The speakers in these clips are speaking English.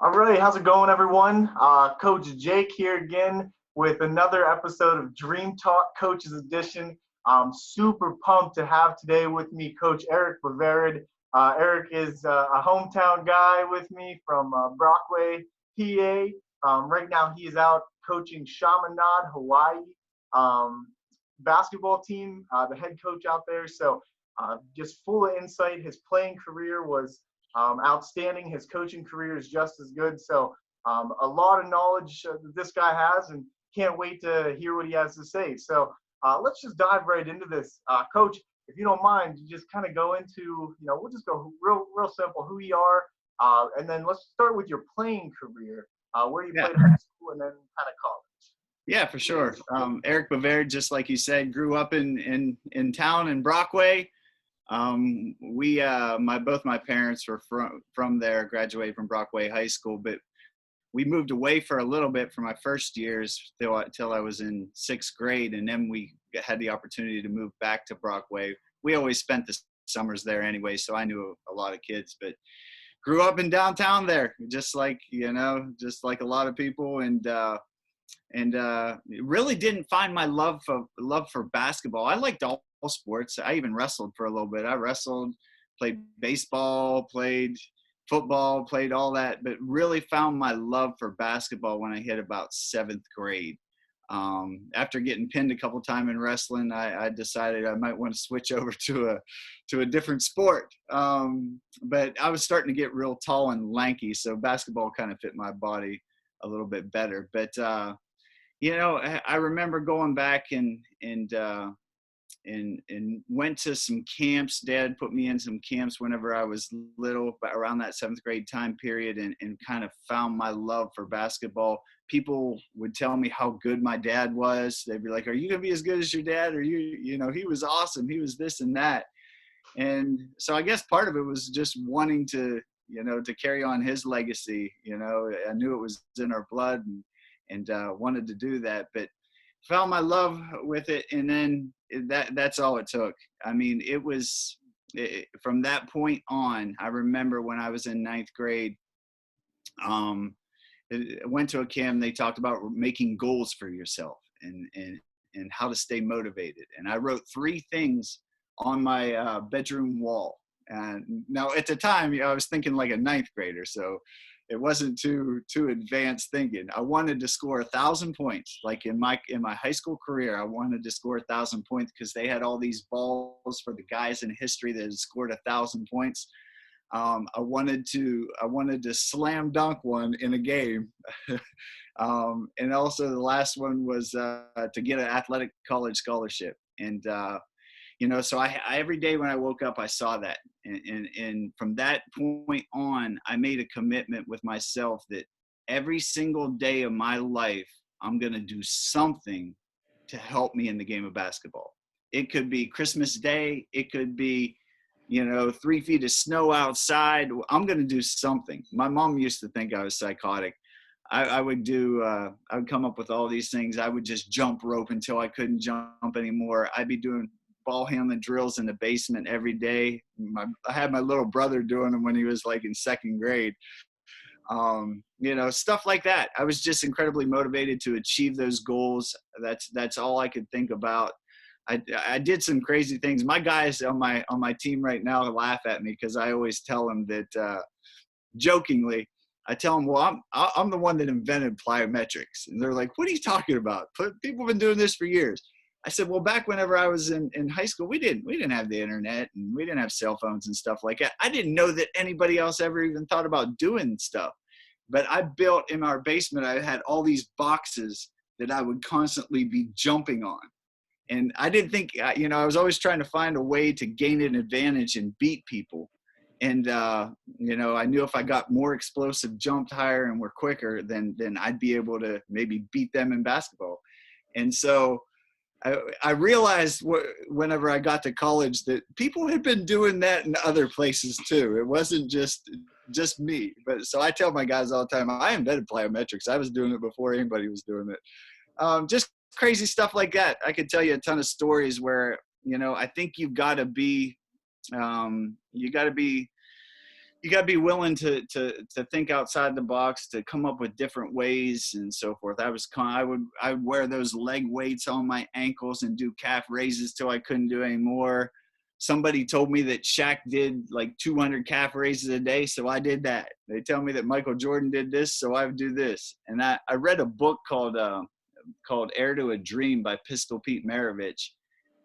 All right, how's it going, everyone? Coach Jake here again with another episode of Dream Talk Coaches Edition. I'm super pumped to have today with me Coach Coach Bovaird. Eric is a hometown guy with me from Brockway, PA. Right now, he is out coaching Chaminade, Hawaii um, basketball team, the head coach out there. So, just full of insight. His playing career was outstanding. His coaching career is just as good. So a lot of knowledge that this guy has, and can't wait to hear what he has to say. So let's just dive right into this. Coach, if you don't mind, you just kind of go into, we'll just go real simple, who you are, and then let's start with your playing career, where you Yeah, played high school and then kind of college. yeah, for sure. Eric Bovaird, just like you said, grew up in town in Brockway. Both my parents were from there, graduated from Brockway High School, but we moved away for a little bit for my first years till I was in sixth grade, and then we had the opportunity to move back to Brockway. We always spent the summers there anyway, so I knew a lot of kids, but grew up in downtown there, just like a lot of people, and really didn't find my love for basketball. I liked all sports. I even wrestled for a little bit. I wrestled, played baseball, played football, played all that, but really found my love for basketball when I hit about seventh grade. After getting pinned a couple times in wrestling, I decided I might want to switch over to a different sport. But I was starting to get real tall and lanky, so basketball kind of fit my body a little bit better. But I remember going back and went to some camps. Dad put me in some camps whenever I was little, around that seventh grade time period, and kind of found my love for basketball. People would tell me how good my dad was. They'd be like, "Are you going to be as good as your dad? Or he was awesome. He was this and that." And so I guess part of it was just wanting to carry on his legacy. I knew it was in our blood, and wanted to do that, but found my love with it. And then that's all it took. I mean, from that point on. I remember when I was in ninth grade, I went to a camp, and they talked about making goals for yourself and how to stay motivated. And I wrote 3 things on my bedroom wall. And now at the time, I was thinking like a ninth grader, so it wasn't too advanced thinking. I wanted to score 1,000 points. Like in my high school career, I wanted to score 1,000 points because they had all these balls for the guys in history that had scored 1,000 points. I wanted to slam dunk one in a game. And also the last one was to get an athletic college scholarship. And so I every day when I woke up, I saw that. And from that point on, I made a commitment with myself that every single day of my life, I'm going to do something to help me in the game of basketball. It could be Christmas Day. It could be, 3 feet of snow outside. I'm going to do something. My mom used to think I was psychotic. I would come up with all these things. I would just jump rope until I couldn't jump anymore. I'd be doing ball handling drills in the basement every day. I had my little brother doing them when he was like in second grade. Stuff like that. I was just incredibly motivated to achieve those goals. That's all I could think about. I did some crazy things. My guys on my team right now laugh at me because I always tell them that, jokingly, I tell them, well, I'm the one that invented plyometrics. And they're like, what are you talking about? People have been doing this for years. I said, well, back whenever I was in high school, we didn't have the internet, and we didn't have cell phones and stuff like that. I didn't know that anybody else ever even thought about doing stuff. But I built in our basement, I had all these boxes that I would constantly be jumping on. And I didn't think, I was always trying to find a way to gain an advantage and beat people. And, I knew if I got more explosive, jumped higher, and were quicker, then I'd be able to maybe beat them in basketball. And so I realized whenever I got to college that people had been doing that in other places too. It wasn't just me. But so I tell my guys all the time, I invented plyometrics. I was doing it before anybody was doing it. Just crazy stuff like that. I could tell you a ton of stories where, I think you've got to be you got to be willing to think outside the box, to come up with different ways and so forth. I would wear those leg weights on my ankles and do calf raises till I couldn't do anymore. Somebody told me that Shaq did like 200 calf raises a day, so I did that. They tell me that Michael Jordan did this, so I would do this. And I read a book called Heir to a Dream by Pistol Pete Maravich.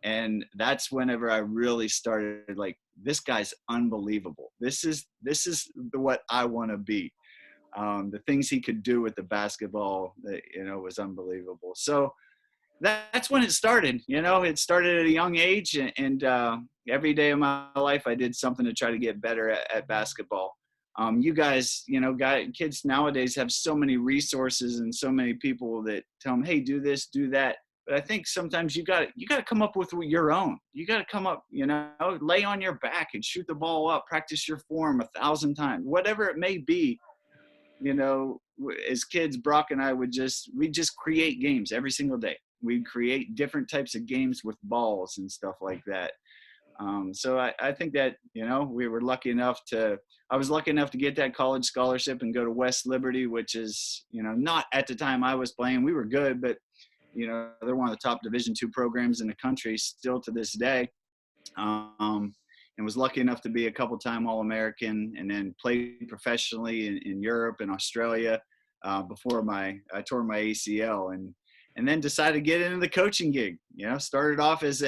And that's whenever I really started, like, this guy's unbelievable. This is what I want to be. The things he could do with the basketball, was unbelievable. So that's when it started. It started at a young age, and every day of my life I did something to try to get better at basketball. You guys, kids nowadays have so many resources and so many people that tell them, hey, do this, do that. But I think sometimes you got to come up with your own. You got to come up, lay on your back and shoot the ball up, practice your form 1,000 times, whatever it may be. As kids, Brock and I we'd just create games every single day. We'd create different types of games with balls and stuff like that. So I think that, we were lucky enough I was lucky enough to get that college scholarship and go to West Liberty, which is, not at the time I was playing. We were good, but they're one of the top Division II programs in the country still to this day. And was lucky enough to be a couple-time All-American, and then played professionally in Europe and Australia before I tore my ACL, and then decided to get into the coaching gig. Started off as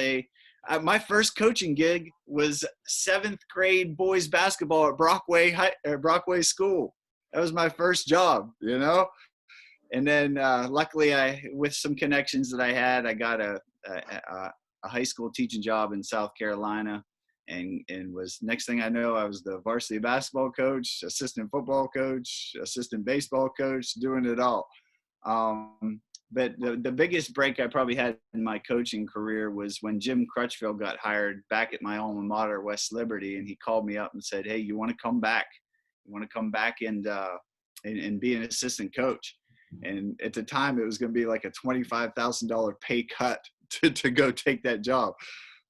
my first coaching gig was 7th grade boys basketball at Brockway School. That was my first job, And then luckily, with some connections that I had, I got a high school teaching job in South Carolina, and was, next thing I know, I was the varsity basketball coach, assistant football coach, assistant baseball coach, doing it all. But the biggest break I probably had in my coaching career was when Jim Crutchfield got hired back at my alma mater, West Liberty, and he called me up and said, hey, you want to come back? You want to come back and be an assistant coach? And at the time, it was going to be like a $25,000 pay cut to go take that job.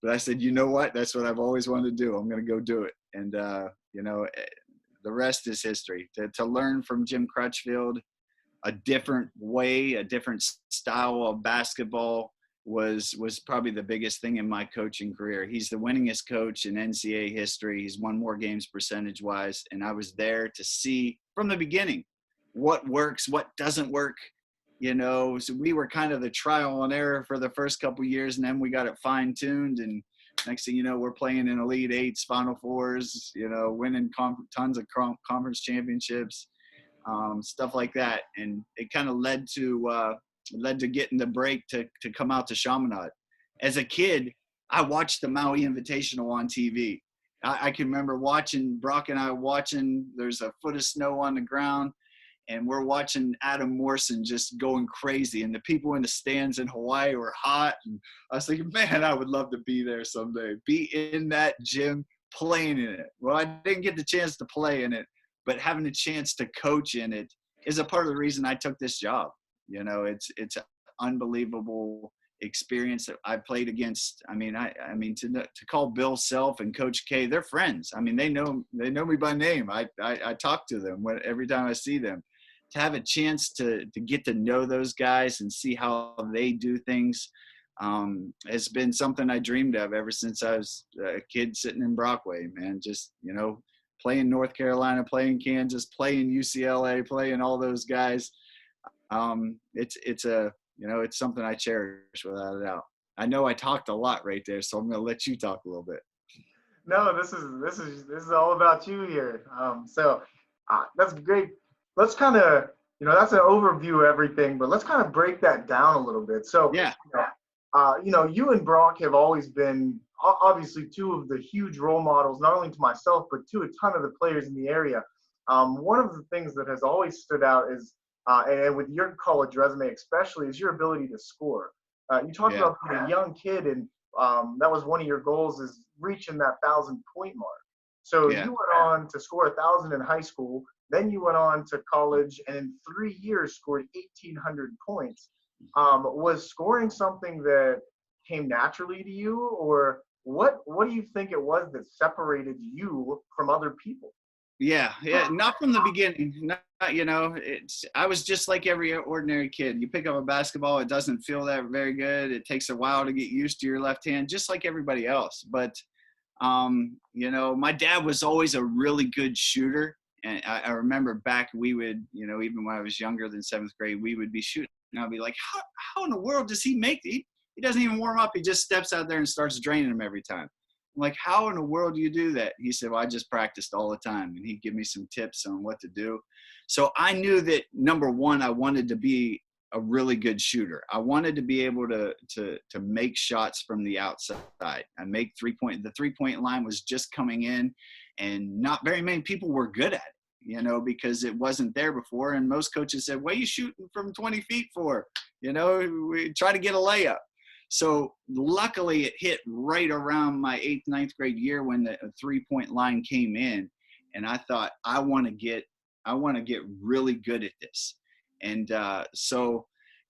But I said, you know what? That's what I've always wanted to do. I'm going to go do it. And, the rest is history. To learn from Jim Crutchfield a different way, a different style of basketball was probably the biggest thing in my coaching career. He's the winningest coach in NCAA history. He's won more games percentage-wise. And I was there to see from the beginning what works, what doesn't work. So we were kind of the trial and error for the first couple of years, and then we got it fine-tuned, and next thing you know, we're playing in Elite Eights, Final Fours, winning tons of conference championships, stuff like that. And it kind of led to getting the break to come out to Chaminade. As a kid, I watched the Maui Invitational on TV. I can remember Brock and I watching, there's a foot of snow on the ground, and we're watching Adam Morrison just going crazy. And the people in the stands in Hawaii were hot. And I was thinking, man, I would love to be there someday, be in that gym playing in it. Well, I didn't get the chance to play in it, but having a chance to coach in it is a part of the reason I took this job. It's an unbelievable experience that I played against. I mean, to call Bill Self and Coach K, they're friends. I mean, they know me by name. I talk to them every time I see them. To have a chance to get to know those guys and see how they do things has been something I dreamed of ever since I was a kid sitting in Brockway, man. Just, playing North Carolina, playing Kansas, playing UCLA, playing all those guys. It's something I cherish without a doubt. I know I talked a lot right there, so I'm going to let you talk a little bit. No, this is all about you here. That's great. Let's kind of, that's an overview of everything, but let's kind of break that down a little bit. So, yeah. You and Brock have always been obviously two of the huge role models, not only to myself, but to a ton of the players in the area. One of the things that has always stood out is, and with your college resume especially, is your ability to score. You talked about being a young kid, and that was one of your goals, is reaching that 1,000-point mark. So you went on to score 1,000 in high school. Then you went on to college, and in 3 years scored 1,800 points. Was scoring something that came naturally to you, or what do you think it was that separated you from other people? Yeah, not from the beginning. Not, I was just like every ordinary kid. You pick up a basketball, it doesn't feel that very good. It takes a while to get used to your left hand, just like everybody else. But, my dad was always a really good shooter. And I remember back, we would, even when I was younger than seventh grade, we would be shooting. And I'd be like, how in the world does he make these? He doesn't even warm up. He just steps out there and starts draining them every time. I'm like, how in the world do you do that? He said, well, I just practiced all the time. And he'd give me some tips on what to do. So I knew that, number one, I wanted to be a really good shooter. I wanted to be able to make shots from the outside. I make the 3-point line was just coming in, and not very many people were good at it, because it wasn't there before. And most coaches said, what are you shooting from 20 feet for? We try to get a layup. So luckily it hit right around my 8th, 9th grade year when the 3-point line came in. And I thought, I want to get really good at this. And so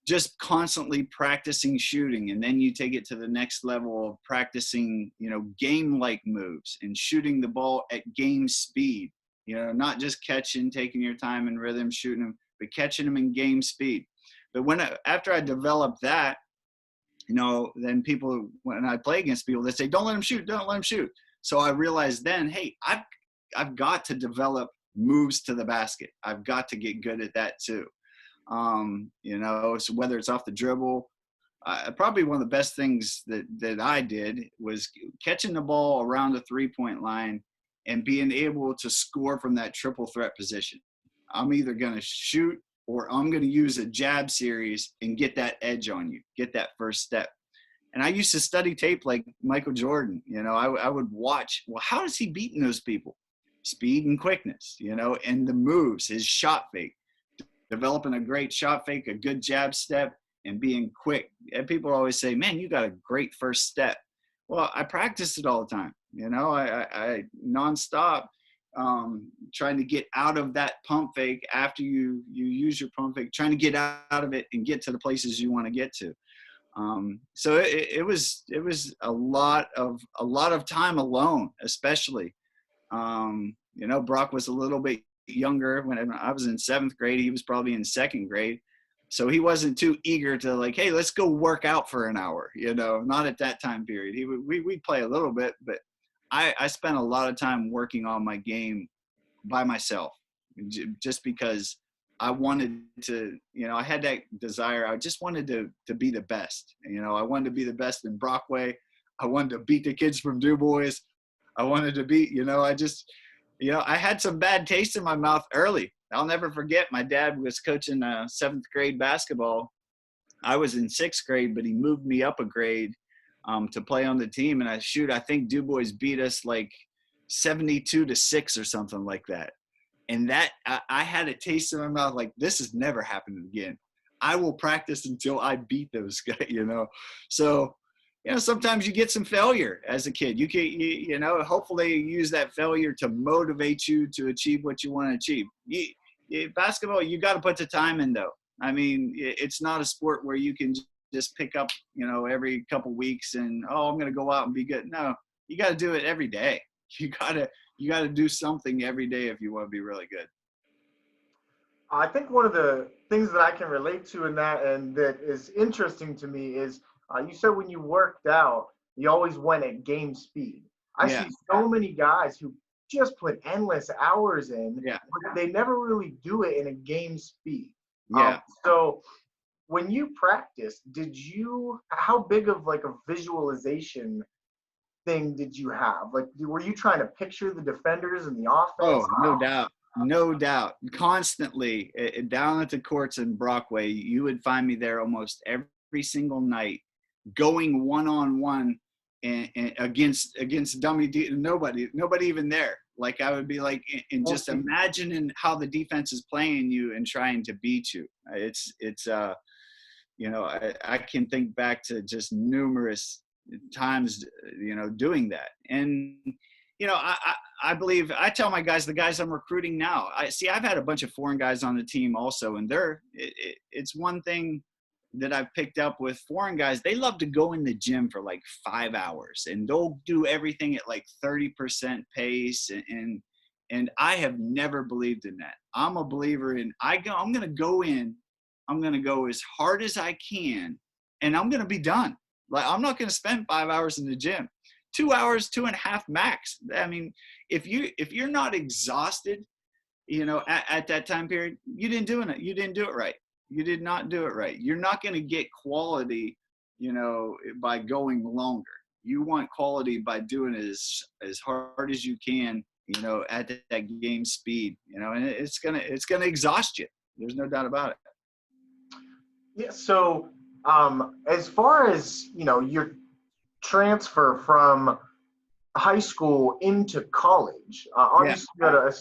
just constantly practicing shooting. And then you take it to the next level of practicing, game-like moves and shooting the ball at game speed, not just catching, taking your time and rhythm, shooting them, but catching them in game speed. But after I developed that, then people, when I play against people, they say, don't let him shoot. So I realized then, hey, I've got to develop moves to the basket. I've got to get good at that too. So whether it's off the dribble, probably one of the best things that I did was catching the ball around the 3-point line and being able to score from that triple threat position. I'm either going to shoot, or I'm going to use a jab series and get that edge on you, get that first step. And I used to study tape like Michael Jordan. I would watch, well, how is he beating those people? Speed and quickness, and the moves, his shot fake, developing a great shot fake, a good jab step, and being quick. And people always say, man, you got a great first step. Well, I practiced it all the time. I nonstop. Trying to get out of that pump fake after you use your pump fake, trying to get out of it and get to the places you want to get to. So it was a lot of time alone, especially. Brock was a little bit younger when I was in 7th grade. He was probably in 2nd grade. So he wasn't too eager to like, hey, let's go work out for an hour, not at that time period. We'd play a little bit, but I spent a lot of time working on my game by myself, just because I wanted to, I had that desire. I just wanted to be the best. I wanted to be the best in Brockway. I wanted to beat the kids from DuBois. I wanted to beat, I had some bad taste in my mouth early. I'll never forget, my dad was coaching 7th grade basketball. I was in 6th grade, but he moved me up a grade to play on the team. And I think DuBois beat us like 72-6 or something like that. And that I had a taste in my mouth, like, this has never happened again. I will practice until I beat those guys, So, sometimes you get some failure as a kid. You can, hopefully you use that failure to motivate you to achieve what you want to achieve. Basketball, you got to put the time in, though. I mean, it's not a sport where you can just pick up, every couple weeks and, I'm going to go out and be good. No, you got to do it every day. You got to do something every day if you want to be really good. I think one of the things that I can relate to in that, and that is interesting to me, is you said when you worked out, you always went at game speed. I see so many guys who just put endless hours in, but they never really do it in a game speed. So when you practiced, how big of like a visualization thing did you have? Like, were you trying to picture the defenders and the offense? Oh, no doubt. Constantly down at the courts in Brockway, you would find me there almost every single night, going one-on-one and against dummy nobody even there. Like, I would be like, and just imagining how the defense is playing you and trying to beat you. It's I can think back to just numerous times, doing that. And, I believe, I tell my guys, the guys I'm recruiting now, I've had a bunch of foreign guys on the team also. And it's one thing that I've picked up with foreign guys. They love to go in the gym for like 5 hours, and they'll do everything at like 30% pace. And And I have never believed in that. I'm a believer in, I'm going to go in, I'm going to go as hard as I can, and I'm going to be done. Like, I'm not going to spend 5 hours in the gym, 2 hours, 2.5 max. I mean, if you're not exhausted, at that time period, you didn't do it. You didn't do it right. You did not do it right. You're not going to get quality, by going longer. You want quality by doing it as hard as you can, at that game speed, and it's gonna exhaust you. There's no doubt about it. Yeah. So, as far as your transfer from high school into college, obviously you had a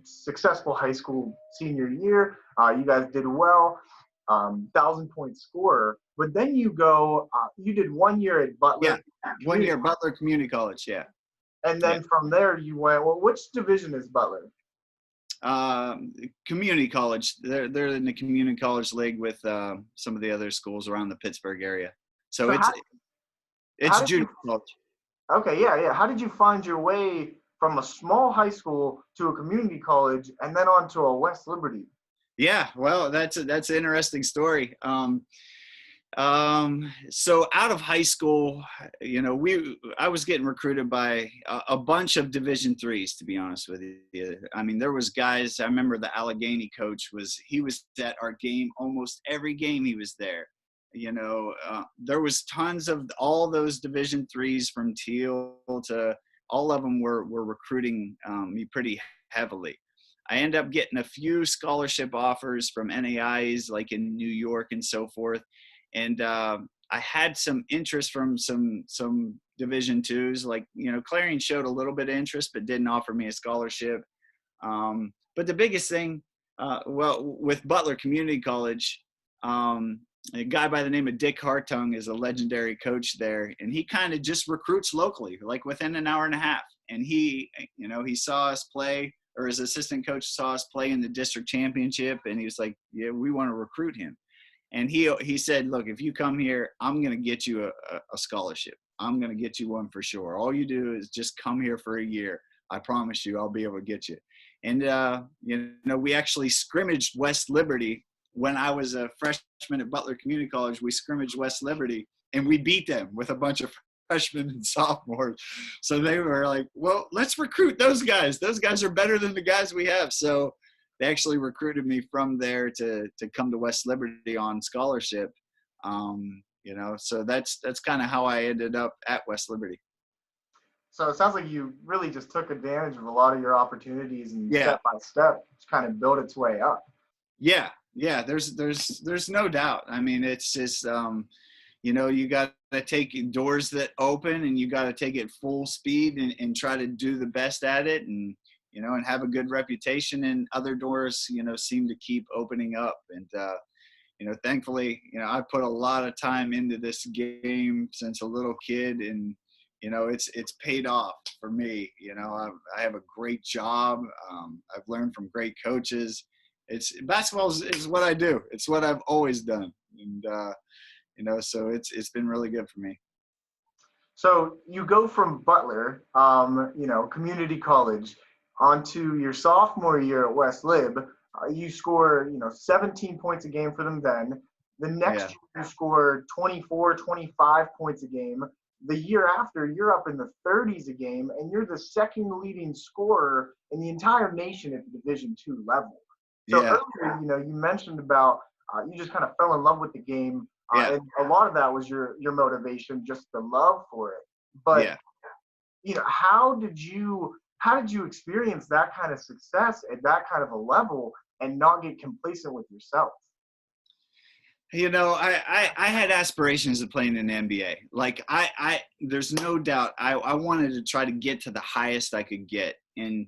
successful high school senior year. You guys did well, 1,000-point scorer. But then you go, you did 1 year at Butler. Yeah, 1 year Butler Community College. Yeah. And then from there you went. Well, which division is Butler? Community college. They're in the community college league with some of the other schools around the Pittsburgh area. So it's junior college. Okay, yeah. How did you find your way from a small high school to a community college and then on to a West Liberty? Yeah, well, that's an interesting story. So out of high school, I was getting recruited by a bunch of Division IIIs, to be honest with you. I mean, there was guys, I remember the Allegheny coach he was at our game, almost every game he was there. There was tons of all those Division IIIs from Teal to all of them were recruiting me pretty heavily. I ended up getting a few scholarship offers from NAIs like in New York and so forth. And I had some interest from some Division IIs, like, Clarion showed a little bit of interest, but didn't offer me a scholarship. But the biggest thing, with Butler Community College, a guy by the name of Dick Hartung is a legendary coach there. And he kind of just recruits locally, like within an hour and a half. And he saw us play, or his assistant coach saw us play in the district championship. And he was like, yeah, we want to recruit him. And he said, look, if you come here, I'm going to get you a scholarship. I'm going to get you one for sure. All you do is just come here for a year. I promise you, I'll be able to get you. And, we actually scrimmaged West Liberty when I was a freshman at Butler Community College. We scrimmaged West Liberty, and we beat them with a bunch of freshmen and sophomores. So they were like, well, let's recruit those guys. Those guys are better than the guys we have. So they actually recruited me from there to come to West Liberty on scholarship. So that's kind of how I ended up at West Liberty. So it sounds like you really just took advantage of a lot of your opportunities and step by step kind of built its way up. Yeah. There's no doubt. I mean, it's just, you got to take doors that open and you got to take it full speed and try to do the best at it. And, and have a good reputation, and other doors, seem to keep opening up. And, thankfully, I put a lot of time into this game since a little kid, and, it's paid off for me. I have a great job. I've learned from great coaches. Basketball is what I do. It's what I've always done. And, so it's been really good for me. So you go from Butler, community college, onto your sophomore year at West Lib. You score, 17 points a game for them then. The next year you score 24, 25 points a game. The year after, you're up in the 30s a game, and you're the second leading scorer in the entire nation at the Division II level. So earlier, you mentioned about you just kind of fell in love with the game, and a lot of that was your motivation, just the love for it. But how did you experience that kind of success at that kind of a level and not get complacent with yourself? I had aspirations of playing in the NBA. Like there's no doubt I wanted to try to get to the highest I could get. And,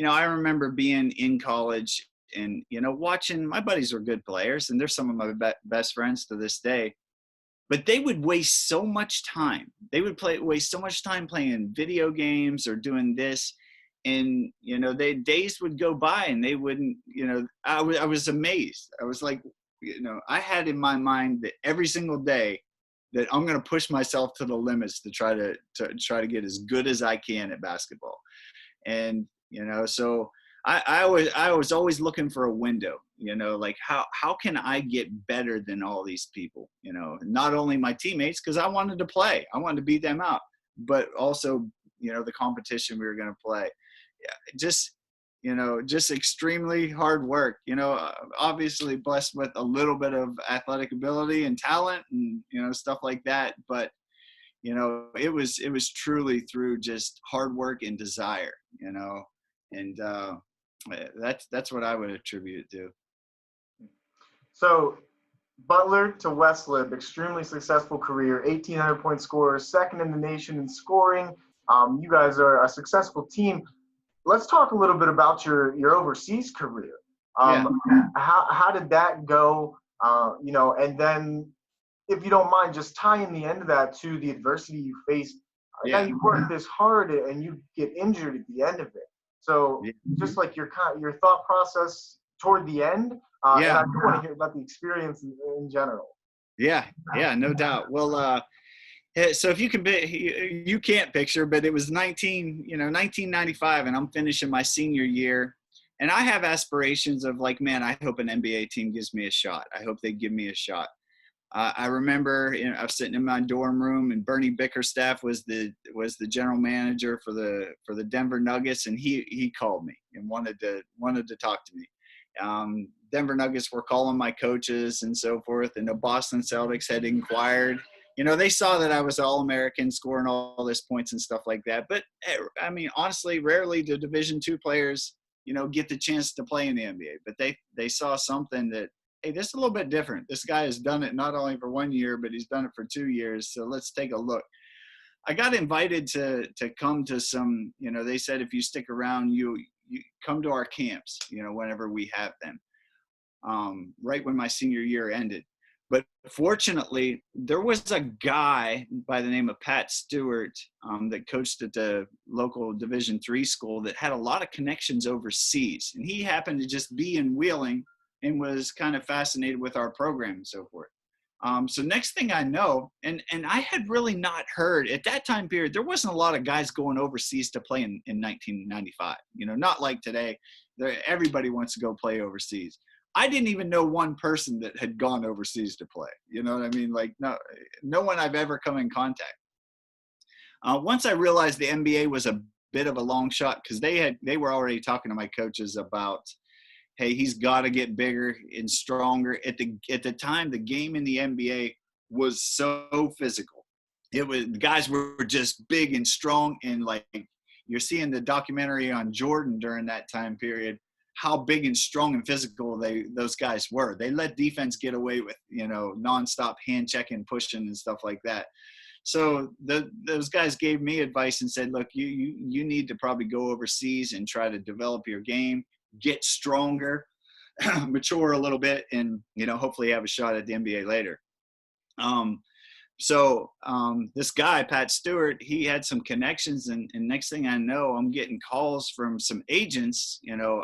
I remember being in college and, watching, my buddies were good players, and they're some of my best friends to this day. But they would waste so much time. They would waste so much time playing video games or doing this. And, days would go by and they wouldn't, I was amazed. I was like, I had in my mind that every single day that I'm going to push myself to the limits to try to get as good as I can at basketball. And, So I was always looking for a window, like how can I get better than all these people, not only my teammates, because I wanted to play, I wanted to beat them out, but also, the competition we were going to play. Just, just extremely hard work, obviously blessed with a little bit of athletic ability and talent and, stuff like that. But, it was truly through just hard work and desire, and that's what I would attribute it to. So Butler to Westlip, extremely successful career, 1,800-point scorer, second in the nation in scoring. You guys are a successful team. Let's talk a little bit about your overseas career. How did that go? And then, if you don't mind, just tying the end of that to the adversity you faced. Now you work this hard and you get injured at the end of it. So just like your thought process toward the end. And I do want to hear about the experience in general. Yeah, no doubt. Well, so if you can't picture, but it was 1995, and I'm finishing my senior year, and I have aspirations of like, man, I hope an NBA team gives me a shot. I hope they give me a shot. I remember, I was sitting in my dorm room, and Bernie Bickerstaff was the general manager for the Denver Nuggets, and he called me and wanted to talk to me. Denver Nuggets were calling my coaches and so forth, and the Boston Celtics had inquired. They saw that I was All-American, scoring all this points and stuff like that. But I mean, honestly, rarely do Division II players, get the chance to play in the NBA. But they saw something that, hey, this is a little bit different. This guy has done it not only for 1 year, but he's done it for 2 years. So let's take a look. I got invited to come to some, they said, if you stick around, you come to our camps, whenever we have them, right when my senior year ended. But fortunately, there was a guy by the name of Pat Stewart that coached at the local Division III school that had a lot of connections overseas. And he happened to just be in Wheeling and was kind of fascinated with our program and so forth. So next thing I know, and I had really not heard at that time period, there wasn't a lot of guys going overseas to play in 1995, not like today. Everybody wants to go play overseas. I didn't even know one person that had gone overseas to play. You know what I mean? Like no one I've ever come in contact. Once I realized the NBA was a bit of a long shot, because they were already talking to my coaches about, hey, he's got to get bigger and stronger. At the time, the game in the NBA was so physical. Guys were just big and strong, and like you're seeing the documentary on Jordan during that time period, how big and strong and physical those guys were. They let defense get away with, nonstop hand checking, pushing, and stuff like that. So those guys gave me advice and said, look, you need to probably go overseas and try to develop your game, get stronger, mature a little bit, and, hopefully have a shot at the NBA later. So this guy, Pat Stewart, he had some connections, and next thing I know, I'm getting calls from some agents,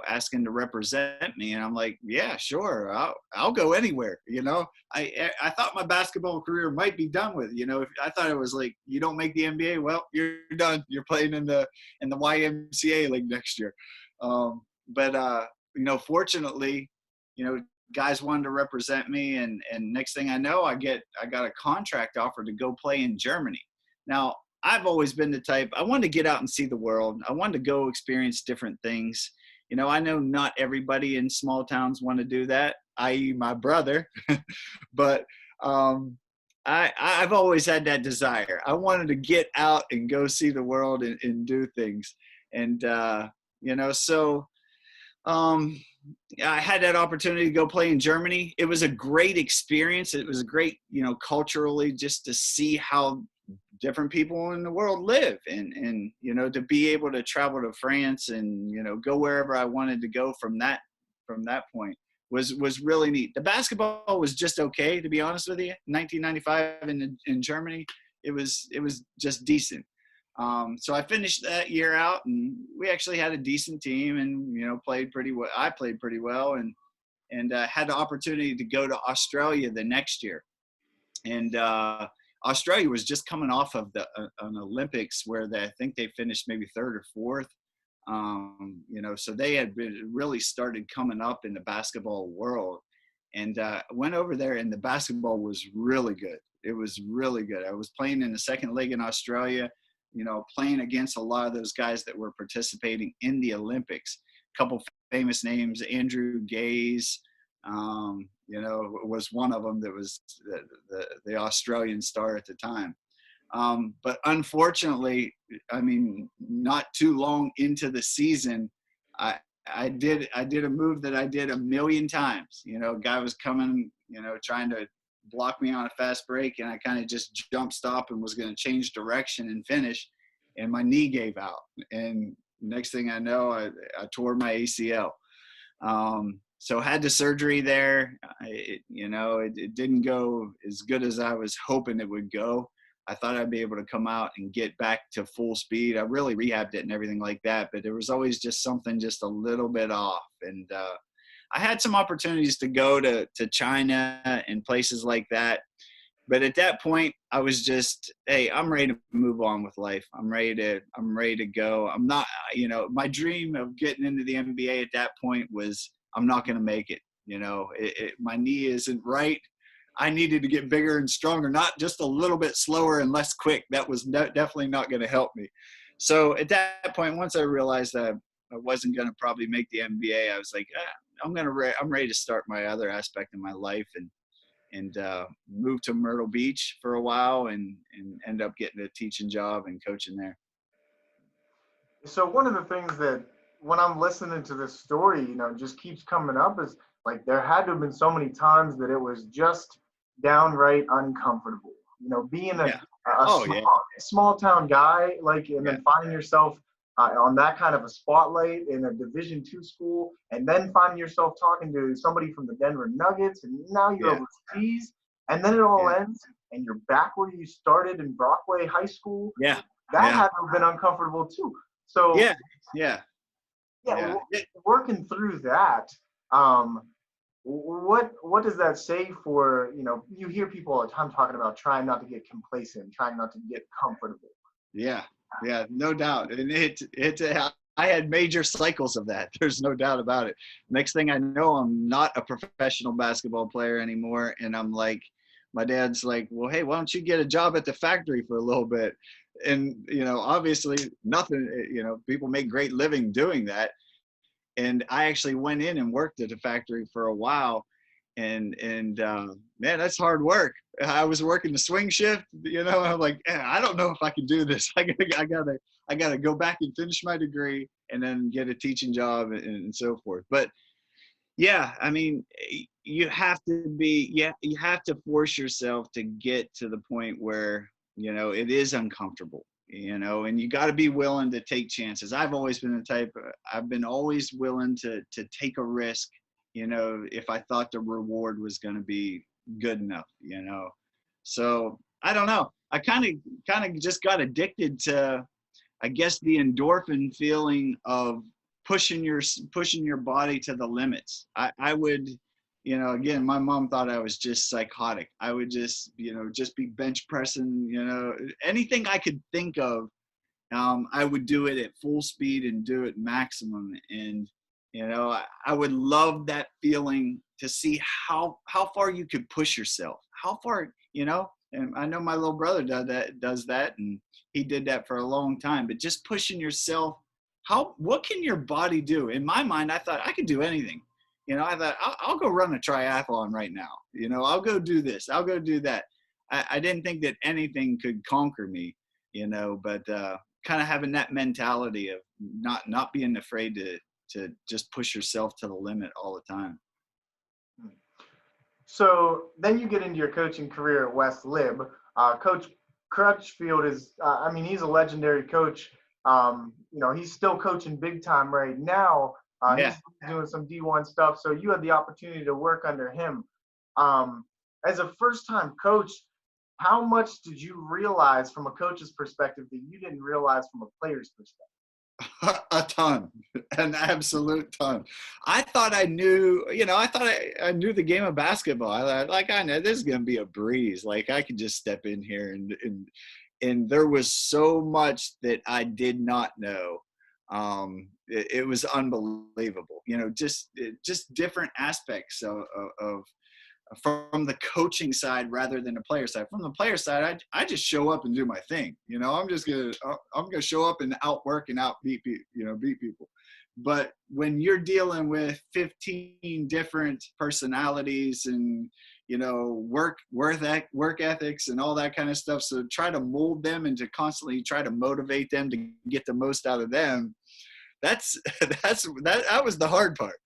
asking to represent me. And I'm like, yeah, sure. I'll go anywhere. I thought my basketball career might be done with, I thought it was like, you don't make the NBA. Well, you're done. You're playing in the YMCA league next year. But fortunately, guys wanted to represent me, and next thing I know, I got a contract offer to go play in Germany. Now, I've always been the type, I wanted to get out and see the world. I wanted to go experience different things. I know not everybody in small towns want to do that, i.e. my brother, but I've always had that desire. I wanted to get out and go see the world and do things. And, so I had that opportunity to go play in Germany. It was a great experience. It was a great, culturally, just to see how different people in the world live, and to be able to travel to France and, go wherever I wanted to go from that point was really neat. The basketball was just okay, to be honest with you. 1995 in Germany, it was just decent. So I finished that year out, and we actually had a decent team, and played pretty well. I played pretty well, and had the opportunity to go to Australia the next year. And Australia was just coming off of an Olympics where I think they finished maybe third or fourth. So they had been really started coming up in the basketball world, and went over there, and the basketball was really good. It was really good. I was playing in the second league in Australia, playing against a lot of those guys that were participating in the Olympics. A couple famous names, Andrew Gaze, was one of them that was the Australian star at the time. But unfortunately, not too long into the season, I did a move that I did a million times. A guy was coming, trying to block me on a fast break, and I kind of just jump stop and was going to change direction and finish, and my knee gave out. And next thing I know, I tore my ACL. So had the surgery there. It didn't go as good as I was hoping it would go. I thought I'd be able to come out and get back to full speed. I really rehabbed it and everything like that, but there was always just something just a little bit off. And I had some opportunities to go to China and places like that. But at that point, I was just, hey, I'm ready to move on with life. I'm ready to go. I'm not, my dream of getting into the NBA at that point was, I'm not going to make it. My knee isn't right. I needed to get bigger and stronger, not just a little bit slower and less quick. That was definitely not going to help me. So at that point, once I realized that I wasn't going to probably make the NBA, I was like, I'm ready to start my other aspect of my life, and moved to Myrtle Beach for a while, and end up getting a teaching job and coaching there. So one of the things that when I'm listening to this story, just keeps coming up is like there had to have been so many times that it was just downright uncomfortable. Being a small town guy, and then finding yourself on that kind of a spotlight in a Division II school, and then finding yourself talking to somebody from the Denver Nuggets, and now you're overseas, and then it all ends, and you're back where you started in Brockway High School. Yeah, that had to have been uncomfortable too. So working through that, what does that say for, you hear people all the time talking about trying not to get complacent, trying not to get comfortable. Yeah, no doubt. And I had major cycles of that. There's no doubt about it. Next thing I know, I'm not a professional basketball player anymore. And I'm like, my dad's like, well, hey, why don't you get a job at the factory for a little bit? And, obviously nothing, people make great living doing that. And I actually went in and worked at a factory for a while, and man, that's hard work. I was working the swing shift, I'm like, I don't know if I can do this. I gotta go back and finish my degree and then get a teaching job and so forth. But yeah, you have to force yourself to get to the point where, it is uncomfortable. And you got to be willing to take chances. I've always been I've been always willing to take a risk, if I thought the reward was going to be good enough, So I don't know. I kind of just got addicted to, I guess, the endorphin feeling of pushing your body to the limits. I would, again, my mom thought I was just psychotic. I would just be bench pressing, anything I could think of. I would do it at full speed and do it maximum. And, I would love that feeling to see how far you could push yourself, how far, and I know my little brother does that. And he did that for a long time, but just pushing yourself, what can your body do? In my mind, I thought I could do anything. I thought I'll go run a triathlon right now. I'll go do this. I'll go do that. I didn't think that anything could conquer me, but kind of having that mentality of not being afraid to just push yourself to the limit all the time. So then you get into your coaching career at West Lib. Coach Crutchfield is, he's a legendary coach. He's still coaching big time right now. He's doing some D1 stuff. So you had the opportunity to work under him. As a first-time coach, how much did you realize from a coach's perspective that you didn't realize from a player's perspective? A ton, an absolute ton. I thought I knew, I knew the game of basketball. I know this is going to be a breeze. Like I could just step in here and there was so much that I did not know. It was unbelievable, just different aspects of from the coaching side rather than the player side. From the player side, I just show up and do my thing. I'm gonna show up and outwork and beat people. But when you're dealing with 15 different personalities and work ethics and all that kind of stuff, so try to mold them and to constantly try to motivate them to get the most out of them. That was the hard part.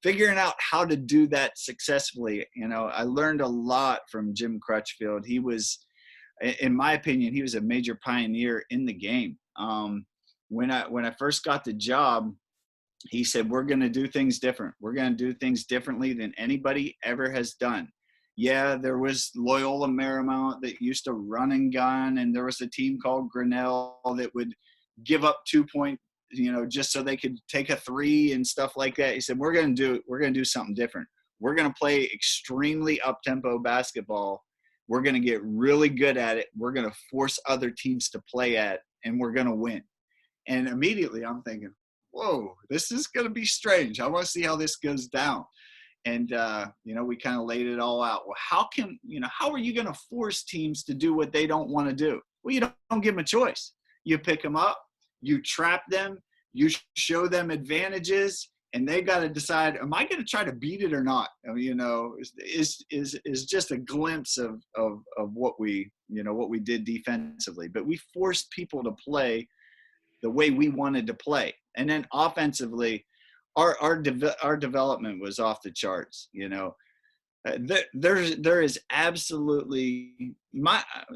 Figuring out how to do that successfully. I learned a lot from Jim Crutchfield. He was, in my opinion, he was a major pioneer in the game. When I first got the job, he said, we're going to do things different. We're going to do things differently than anybody ever has done. Yeah, there was Loyola Marymount that used to run and gun, and there was a team called Grinnell that would give up 2 points, just so they could take a three and stuff like that. He said, we're going to do something different. We're going to play extremely up-tempo basketball. We're going to get really good at it. We're going to force other teams to play at, and we're going to win. And immediately I'm thinking, whoa, this is going to be strange. I want to see how this goes down. And, we kind of laid it all out. Well, how are you going to force teams to do what they don't want to do? Well, you don't give them a choice. You pick them up, you trap them, you show them advantages, and they got to decide, am I going to try to beat it or not? Is just a glimpse of what we did defensively. But we forced people to play the way we wanted to play. And then offensively, our development was off the charts. There is absolutely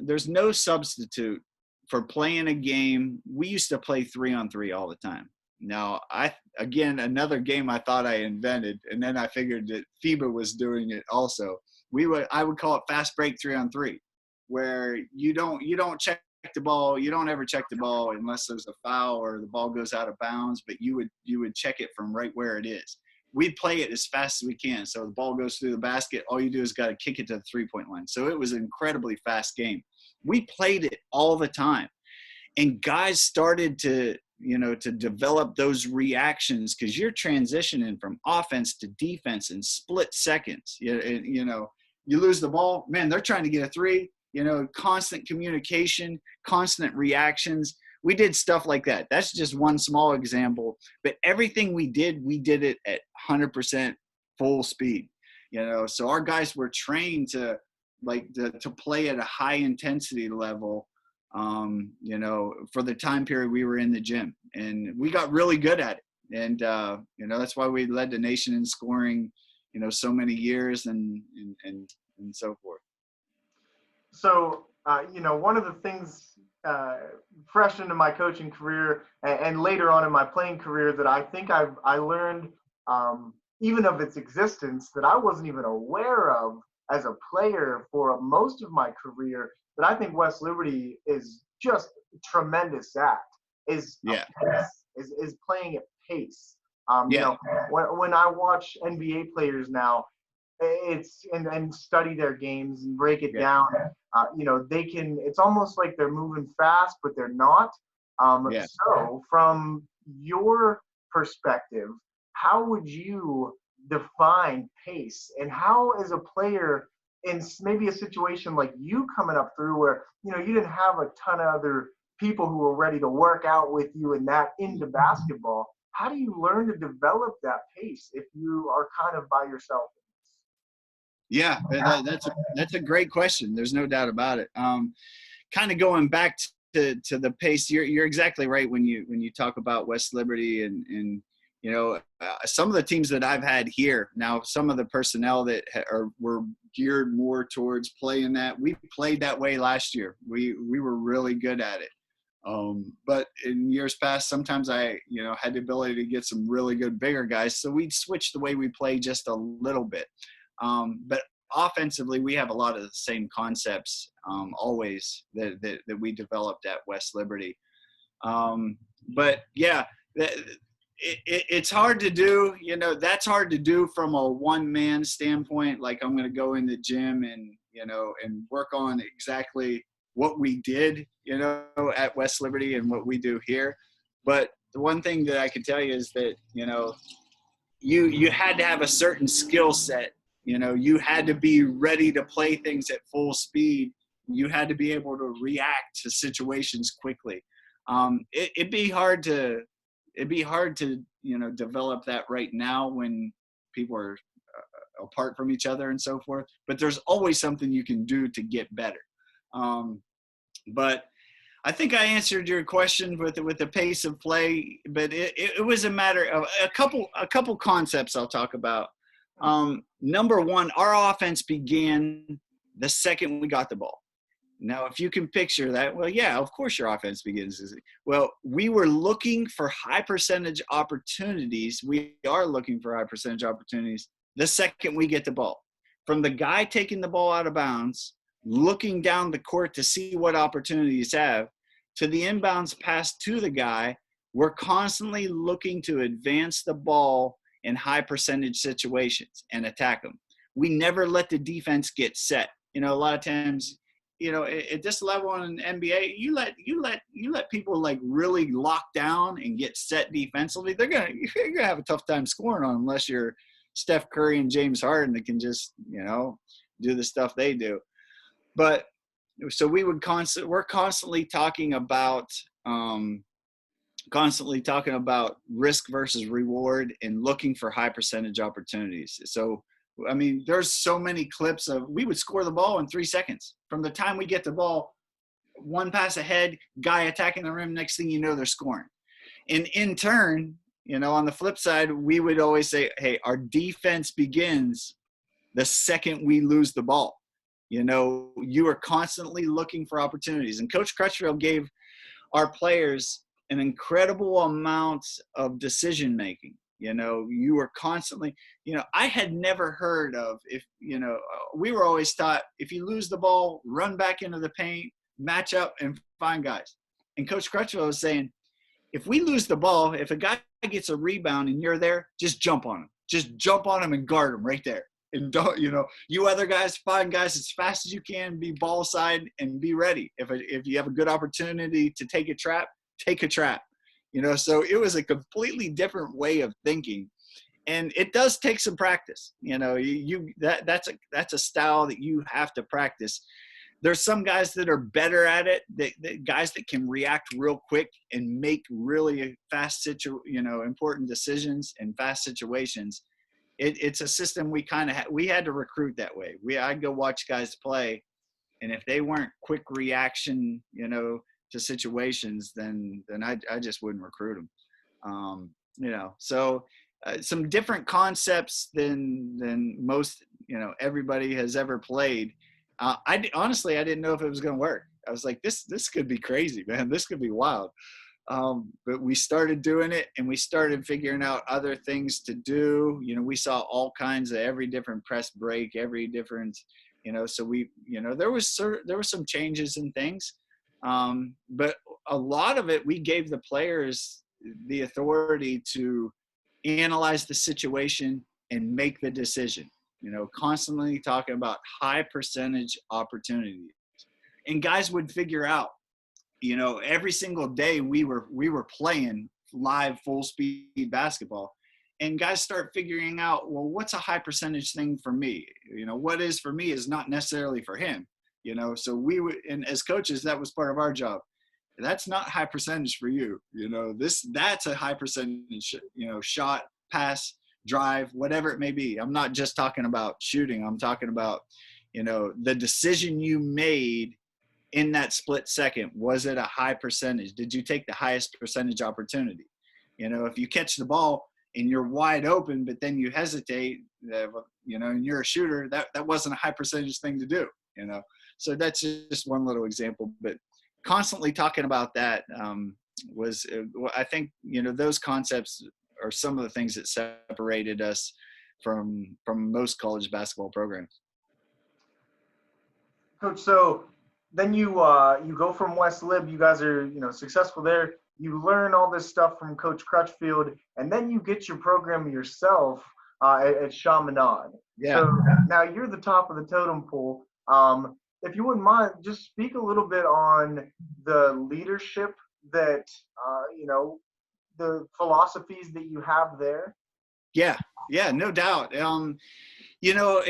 there's no substitute for playing a game. We used to play 3-on-3 all the time. Now, another game I thought I invented, and then I figured that FIBA was doing it also. I would call it fast break 3-on-3, where you don't check the ball. You don't ever check the ball unless there's a foul or the ball goes out of bounds, but you would check it from right where it is. We play it as fast as we can. So the ball goes through the basket. All you do is got to kick it to the 3-point line. So it was an incredibly fast game. We played it all the time. And guys started to develop those reactions, because you're transitioning from offense to defense in split seconds. You lose the ball, man, they're trying to get a three, constant communication, constant reactions. We did stuff like that. That's just one small example. But everything we did it at 100% full speed. So our guys were trained to play at a high intensity level, for the time period we were in the gym, and we got really good at it. And, that's why we led the nation in scoring, so many years and so forth. So, one of the things fresh into my coaching career and later on in my playing career that I think I learned even of its existence that I wasn't even aware of as a player for most of my career, that I think West Liberty is just tremendous at is playing at pace. When I watch NBA players now, and study their games and break it down, it's almost like they're moving fast, but they're not. So from your perspective, how would you define pace, and how as a player in maybe a situation like you coming up through where, you didn't have a ton of other people who were ready to work out with you and that into basketball, how do you learn to develop that pace if you are kind of by yourself? Yeah, that's a great question. There's no doubt about it. Kind of going back to the pace, you're exactly right when you talk about West Liberty and some of the teams that I've had here. Now, some of the personnel that were geared more towards playing that. We played that way last year. We were really good at it. But in years past, sometimes I had the ability to get some really good bigger guys, so we'd switch the way we play just a little bit. But offensively, we have a lot of the same concepts always that we developed at West Liberty. But yeah, it's hard to do. That's hard to do from a one-man standpoint. Like, I'm going to go in the gym and work on exactly what we did, at West Liberty and what we do here. But the one thing that I can tell you is that, you had to have a certain skill set. You had to be ready to play things at full speed. You had to be able to react to situations quickly. It'd be hard to develop that right now when people are apart from each other and so forth. But there's always something you can do to get better. But I think I answered your question with the pace of play, but it was a matter of a couple concepts I'll talk about. Number one, our offense began the second we got the ball. Now, if you can picture that, well, yeah, of course your offense begins. Well, we were looking for high percentage opportunities. We are looking for high percentage opportunities the second we get the ball. From the guy taking the ball out of bounds, looking down the court to see what opportunities have, to the inbounds pass to the guy, we're constantly looking to advance the ball in high percentage situations and attack them. We never let the defense get set. A lot of times, at this level in NBA, you let people like really lock down and get set defensively. You're gonna have a tough time scoring on them unless you're Steph Curry and James Harden that can just do the stuff they do. But so we're constantly talking about risk versus reward and looking for high percentage opportunities. So, I mean, there's so many clips of we would score the ball in 3 seconds. From the time we get the ball, one pass ahead, guy attacking the rim, next thing you know, they're scoring. And in turn, on the flip side, we would always say, hey, our defense begins the second we lose the ball. You are constantly looking for opportunities. And Coach Crutchfield gave our players an incredible amount of decision making. You were constantly, I had never heard of we were always taught if you lose the ball, run back into the paint, match up and find guys. And Coach Crutchfield was saying, if we lose the ball, if a guy gets a rebound and you're there, just jump on him. Just jump on him and guard him right there. And don't, you other guys, find guys as fast as you can, be ball side and be ready. If you have a good opportunity to take a trap, take a trap. So it was a completely different way of thinking. And it does take some practice. That's a style that you have to practice. There's some guys that are better at it, guys that can react real quick and make really fast important decisions in fast situations. It's a system we we had to recruit that way. I'd go watch guys play, and if they weren't quick reaction, to situations, then I just wouldn't recruit them. So some different concepts than most, everybody has ever played. Honestly, I didn't know if it was going to work. I was like, this could be crazy, man. This could be wild. But we started doing it and we started figuring out other things to do. We saw all kinds of every different press break, every different, so there was some changes and things. But a lot of it, we gave the players the authority to analyze the situation and make the decision, constantly talking about high percentage opportunities. And guys would figure out, every single day we were playing live full speed basketball, and guys start figuring out, well, what's a high percentage thing for me? What is for me is not necessarily for him, so we would, and as coaches, that was part of our job. That's not high percentage for you. That's a high percentage, shot, pass, drive, whatever it may be. I'm not just talking about shooting. I'm talking about, the decision you made in that split second. Was it a high percentage? Did you take the highest percentage opportunity? If you catch the ball and you're wide open, but then you hesitate, and you're a shooter, that wasn't a high percentage thing to do, So that's just one little example, but constantly talking about that was, I think, those concepts are some of the things that separated us from most college basketball programs. Coach, so then you go from West Lib, you guys are, successful there. You learn all this stuff from Coach Crutchfield, and then you get your program yourself at Chaminade. Yeah. So now you're the top of the totem pole. If you wouldn't mind, just speak a little bit on the leadership that, the philosophies that you have there? Yeah, yeah, no doubt. You know,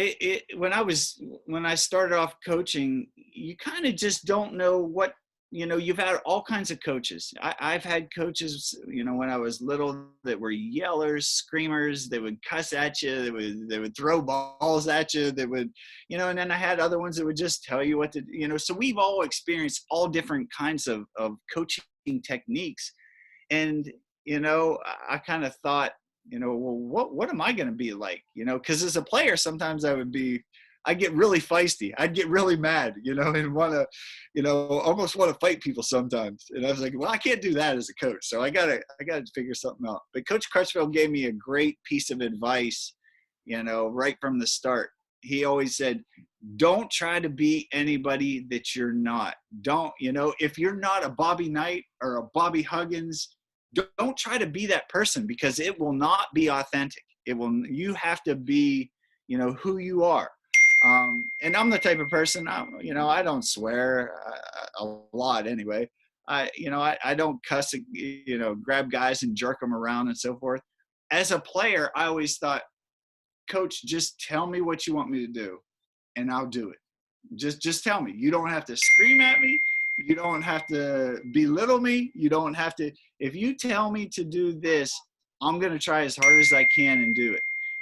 when I started off coaching, you kind of just don't know what, you know, you've had all kinds of coaches. I've had coaches, you know, when I was little that were yellers, screamers. They would cuss at you. They would throw balls at you. They would, you know, and then I had other ones that would just tell you what to, you know, so we've all experienced all different kinds of coaching techniques. And, you know, I kind of thought, you know, well, what am I going to be like? You know, because as a player, sometimes I get really feisty. I'd get really mad, you know, and want to, you know, almost want to fight people sometimes. And I was like, well, I can't do that as a coach. So I gotta figure something out. But Coach Crutchfield gave me a great piece of advice, you know, right from the start. He always said, don't try to be anybody that you're not. Don't, you know, if you're not a Bobby Knight or a Bobby Huggins, don't try to be that person, because it will not be authentic. You have to be, you know, who you are. And I'm the type of person, you know, I don't swear a lot anyway. I don't cuss, you know, grab guys and jerk them around and so forth. As a player, I always thought, Coach, just tell me what you want me to do and I'll do it. Just tell me. You don't have to scream at me. You don't have to belittle me. You don't have to. If you tell me to do this, I'm going to try as hard as I can and do it.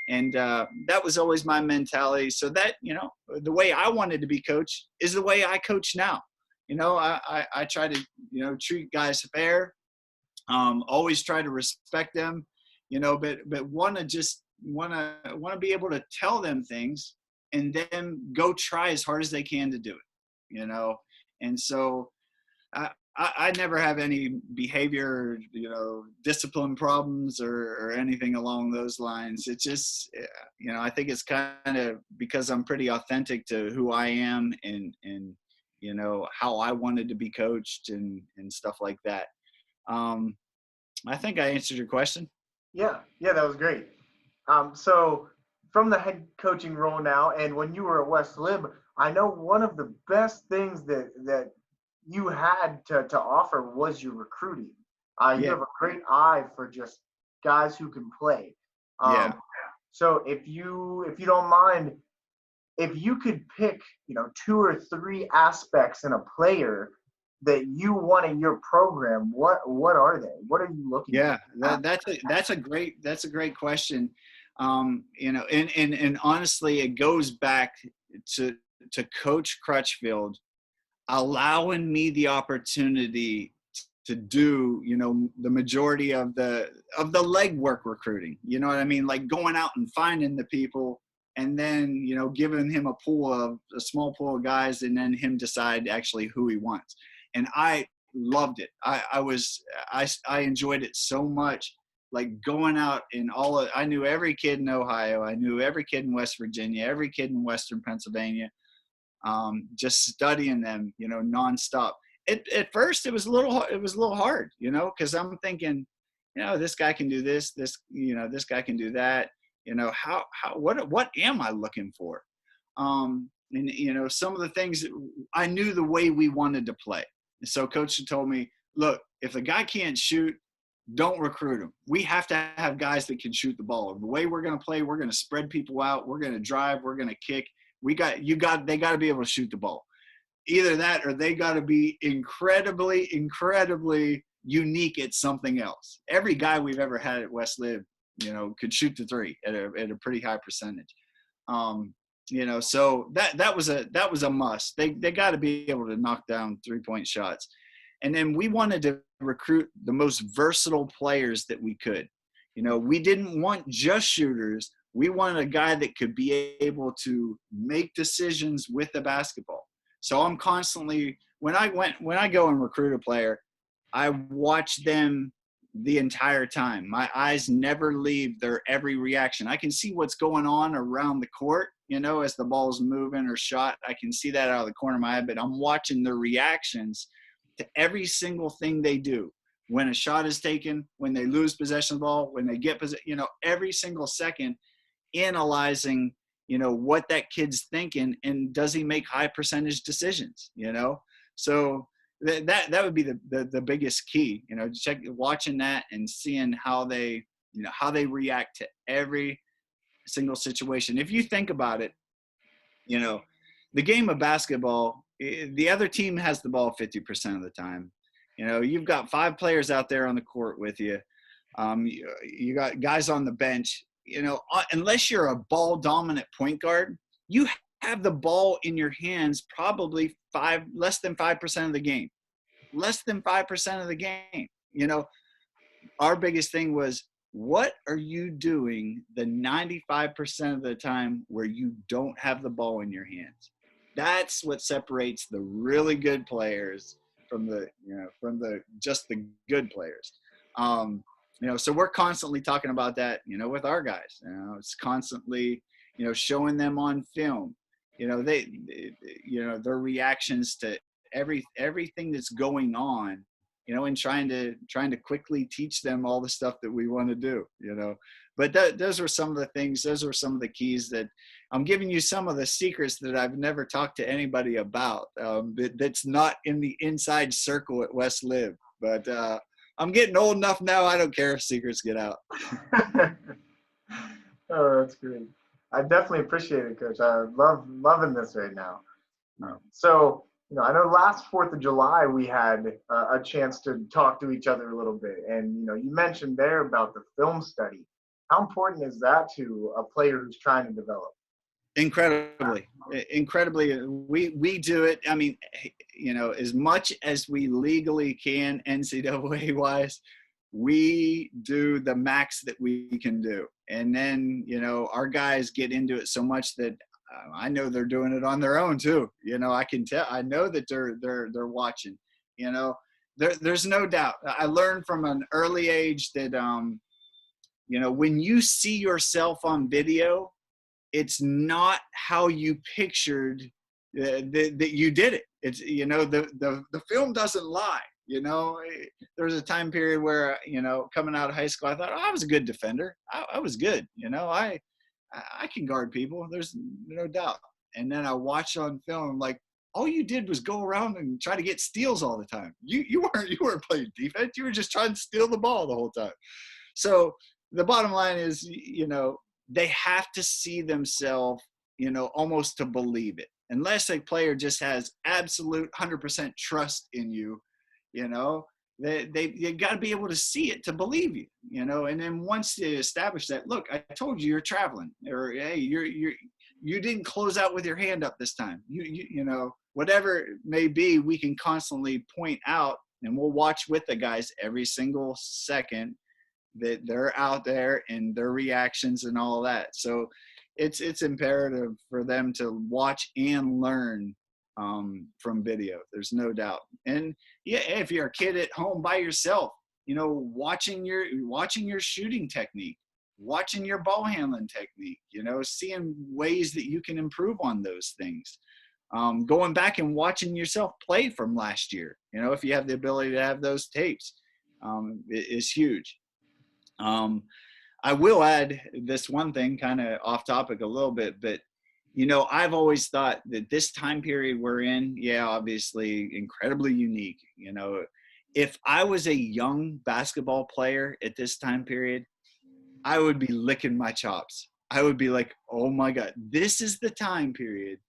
And that was always my mentality. So that, you know, the way I wanted to be coached is the way I coach now. You know, I try to, you know, treat guys fair. Always try to respect them, you know, but want to be able to tell them things and then go try as hard as they can to do it, you know. And so I never have any behavior, you know, discipline problems or anything along those lines. It's just, you know, I think it's kind of because I'm pretty authentic to who I am and you know, how I wanted to be coached and stuff like that. I think I answered your question. Yeah, that was great. So from the head coaching role now, and when you were at West Lib, I know one of the best things that you had to offer was your recruiting. You Yeah. have a great eye for just guys who can play. Yeah. So if you don't mind, if you could pick, you know, 2 or 3 aspects in a player that you want in your program, what are they? What are you looking Yeah, for? that's a great question. You know, and honestly, it goes back to Coach Crutchfield allowing me the opportunity to do, you know, the majority of the legwork recruiting. You know what I mean? Like going out and finding the people, and then, you know, giving him a small pool of guys, and then him decide actually who he wants. And I loved it. I enjoyed it so much. Like going out in I knew every kid in Ohio. I knew every kid in West Virginia, every kid in Western Pennsylvania. Just studying them, you know, nonstop. At first it was a little hard, you know, because I'm thinking, you know, this guy can do this, you know, this guy can do that, you know, what am I looking for? And you know, some of the things I knew the way we wanted to play. So Coach told me, look, if the guy can't shoot, don't recruit him. We have to have guys that can shoot the ball. The way we're going to play, we're going to spread people out. We're going to drive. We're going to kick. They got to be able to shoot the ball. Either that or they got to be incredibly unique at something else. Every guy we've ever had at West Lib, you know, could shoot the three at a pretty high percentage. You know, so that was a must. They got to be able to knock down 3-point shots. And then we wanted to recruit the most versatile players that we could. You know, we didn't want just shooters. We wanted a guy that could be able to make decisions with the basketball. So I'm constantly, when I go and recruit a player, I watch them the entire time. My eyes never leave their every reaction. I can see what's going on around the court, you know, as the ball's moving or shot. I can see that out of the corner of my eye, but I'm watching their reactions to every single thing they do. When a shot is taken, when they lose possession of the ball, when they get possession, you know, every single second, analyzing, you know, what that kid's thinking and does he make high percentage decisions, you know? So, that would be the biggest key, watching that and seeing how they react to every single situation. If you think about it, the game of basketball, the other team has the ball 50% of the time. You've got 5 players out there on the court with you. You got guys on the bench. Unless you're a ball dominant point guard, you have the ball in your hands probably less than 5% of the game. Less than 5% of the game. Our biggest thing was, what are you doing the 95% of the time where you don't have the ball in your hands? That's what separates the really good players from the just the good players. So we're constantly talking about that, with our guys. It's constantly, showing them on film. Their reactions to everything that's going on. And trying to quickly teach them all the stuff that we want to do, But those were some of the things. Those were some of the keys that I'm giving you. Some of the secrets that I've never talked to anybody about. That's not in the inside circle at West Liv. But I'm getting old enough now. I don't care if secrets get out. Oh, that's great. I definitely appreciate it, Coach. I loving this right now. So, I know last 4th of July we had a chance to talk to each other a little bit. And, you mentioned there about the film study. How important is that to a player who's trying to develop? Incredibly. We do it. I mean, as much as we legally can, NCAA wise, we do the max that we can do. And then, our guys get into it so much that I know they're doing it on their own too. I can tell. I know that they're watching. There's no doubt. I learned from an early age that when you see yourself on video, it's not how you pictured that you did it. It's the film doesn't lie. There was a time period where coming out of high school, I thought, I was a good defender. I was good. I can guard people. There's no doubt. And then I watched on film, I'm like, all you did was go around and try to get steals all the time. You weren't playing defense. You were just trying to steal the ball the whole time. So the bottom line is, they have to see themselves, almost to believe it. Unless a player just has absolute 100% trust in you, they got to be able to see it to believe you, and then once they establish that, look, I told you you're traveling, or hey, you didn't close out with your hand up this time, whatever it may be, we can constantly point out, and we'll watch with the guys every single second that they're out there and their reactions and all that. So it's imperative for them to watch and learn from video. There's no doubt. And yeah, if you're a kid at home by yourself, watching your shooting technique, watching your ball handling technique, seeing ways that you can improve on those things. Going back and watching yourself play from last year, if you have the ability to have those tapes, is huge. I will add this one thing, kind of off topic a little bit, but I've always thought that this time period we're in, obviously incredibly unique. If I was a young basketball player at this time period, I would be licking my chops. I would be like, oh my God, this is the time period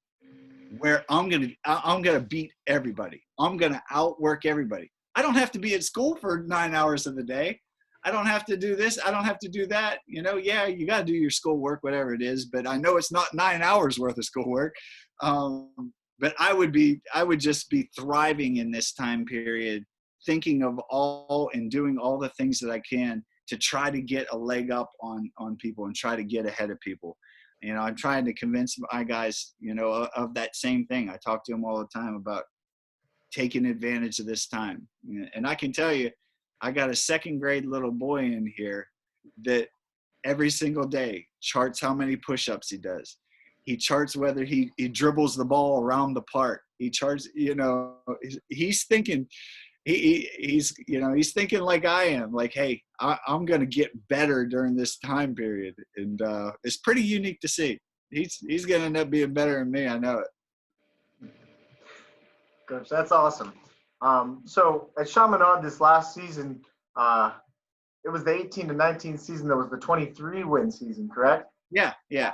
where I'm gonna beat everybody. I'm gonna outwork everybody. I don't have to be at school for 9 hours of the day. I don't have to do this. I don't have to do that. You got to do your schoolwork, whatever it is, but I know it's not 9 hours worth of schoolwork. But I would just be thriving in this time period, thinking of all and doing all the things that I can to try to get a leg up on people and try to get ahead of people. I'm trying to convince my guys, of that same thing. I talk to them all the time about taking advantage of this time. And I can tell you, I got a 2nd grade little boy in here that every single day charts how many push-ups he does. He charts whether he dribbles the ball around the park. He charts, he's thinking, he's thinking like I am, like, hey, I'm going to get better during this time period. And it's pretty unique to see. He's going to end up being better than me. I know it. Coach, that's awesome. So at Chaminade this last season, it was the 18 to 19 season that was the 23 win season, correct? Yeah, yeah.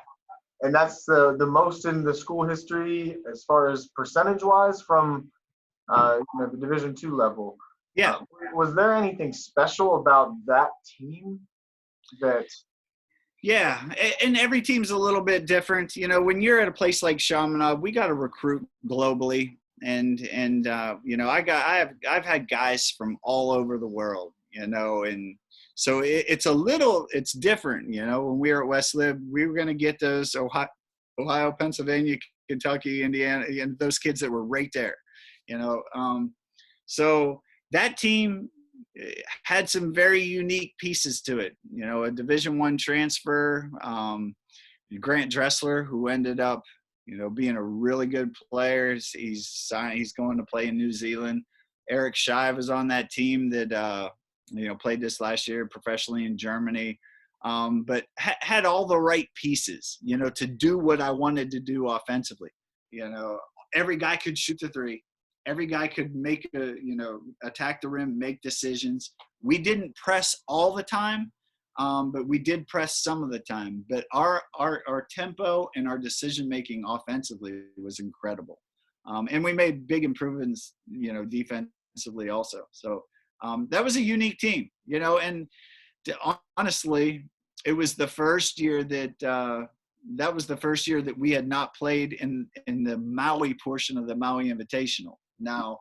And that's the most in the school history as far as percentage wise from the Division II level. Yeah. Was there anything special about that team that? Yeah, and every team's a little bit different. You know, when you're at a place like Chaminade, we got to recruit globally, and I've had guys from all over the world. You know, and so it's different. You know, when we were at West Lib, we were going to get those Ohio, Pennsylvania, Kentucky, Indiana, and those kids that were right there. You know, so that team had some very unique pieces to it. You know, a Division I transfer, Grant Dressler, who ended up, being a really good player. He's going to play in New Zealand. Eric Shive was on that team that, played this last year professionally in Germany, but had all the right pieces, to do what I wanted to do offensively. Every guy could shoot the three. Every guy could make attack the rim, make decisions. We didn't press all the time, but we did press some of the time. But our tempo and our decision-making offensively was incredible. And we made big improvements, defensively also. So that was a unique team, and honestly, it was the first year that was the first year that we had not played in the Maui portion of the Maui Invitational. Now,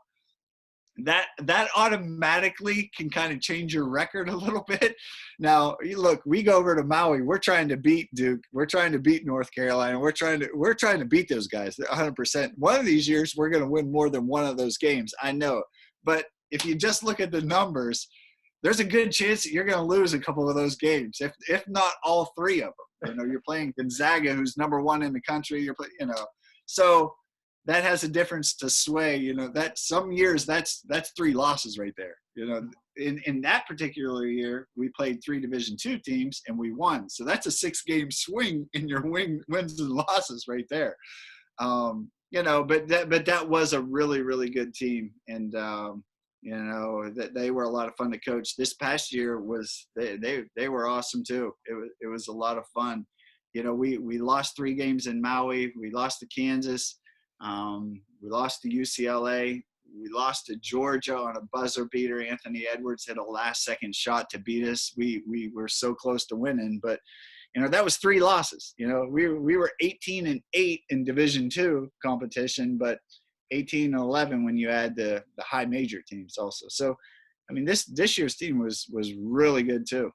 that automatically can kind of change your record a little bit. Now, look, we go over to Maui. We're trying to beat Duke. We're trying to beat North Carolina. We're trying to beat those guys 100%. One of these years, we're going to win more than one of those games. I know. But if you just look at the numbers, there's a good chance that you're going to lose a couple of those games, if not all three of them. You're playing Gonzaga, who's number one in the country. So that has a difference to sway. That some years that's three losses right there. In that particular year, we played three Division II teams and we won. So that's a 6-game swing in your wins and losses right there. But that was a really, really good team, and that they were a lot of fun to coach. This past year was they were awesome too. It was a lot of fun. We lost 3 games in Maui. We lost to Kansas. We lost to UCLA. We lost to Georgia on a buzzer beater. Anthony Edwards hit a last-second shot to beat us. We were so close to winning, but that was 3 losses. We were 18-8 in Division II competition, but 18-11 when you add the high major teams also. So, I mean, this year's team was really good too.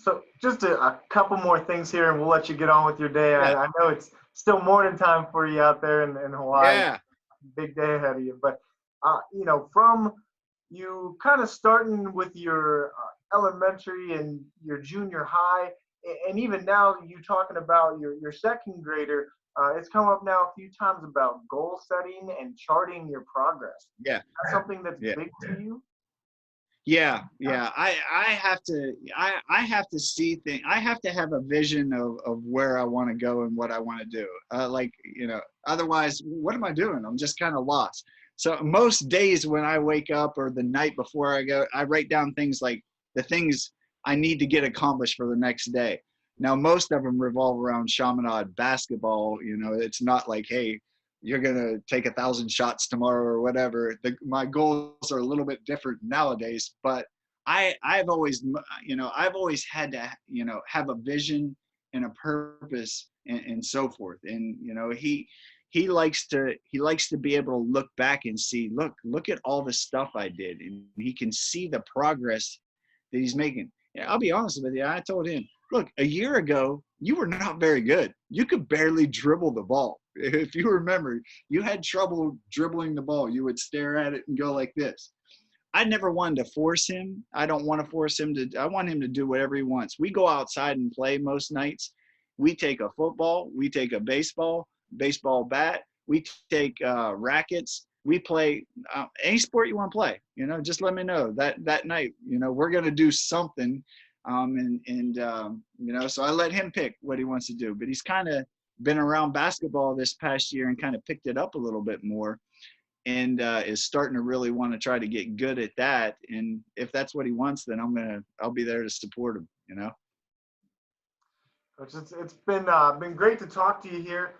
So just a couple more things here, and we'll let you get on with your day. Yeah. I know it's still morning time for you out there in Hawaii. Yeah. Big day ahead of you. But, from you kind of starting with your elementary and your junior high, and even now you talking about your second grader, it's come up now a few times about goal setting and charting your progress. Yeah. That's something that's big to you? Yeah. I have to see things. I have to have a vision of where I want to go and what I want to do. Otherwise, what am I doing? I'm just kind of lost. So most days when I wake up or the night before I go, I write down things like the things I need to get accomplished for the next day. Now, most of them revolve around Chaminade basketball. It's not like, hey, you're going to take 1,000 shots tomorrow or whatever. My goals are a little bit different nowadays, but I've always had to, have a vision and a purpose and so forth. And, he likes to be able to look back and see, look at all the stuff I did. And he can see the progress that he's making. Yeah, I'll be honest with you. I told him, look, a year ago, you were not very good. You could barely dribble the ball. If you remember, you had trouble dribbling the ball. You would stare at it and go like this. I never wanted to force him. I don't want to force him to. I want him to do whatever he wants. We go outside and play most nights. We take a football. We take a baseball bat. We take rackets. We play any sport you want to play. Just let me know that night. We're going to do something. So I let him pick what he wants to do, but he's kind of been around basketball this past year and kind of picked it up a little bit more. and is starting to really want to try to get good at that. And if that's what he wants, then I'll be there to support him, you know? Coach, it's been great to talk to you here.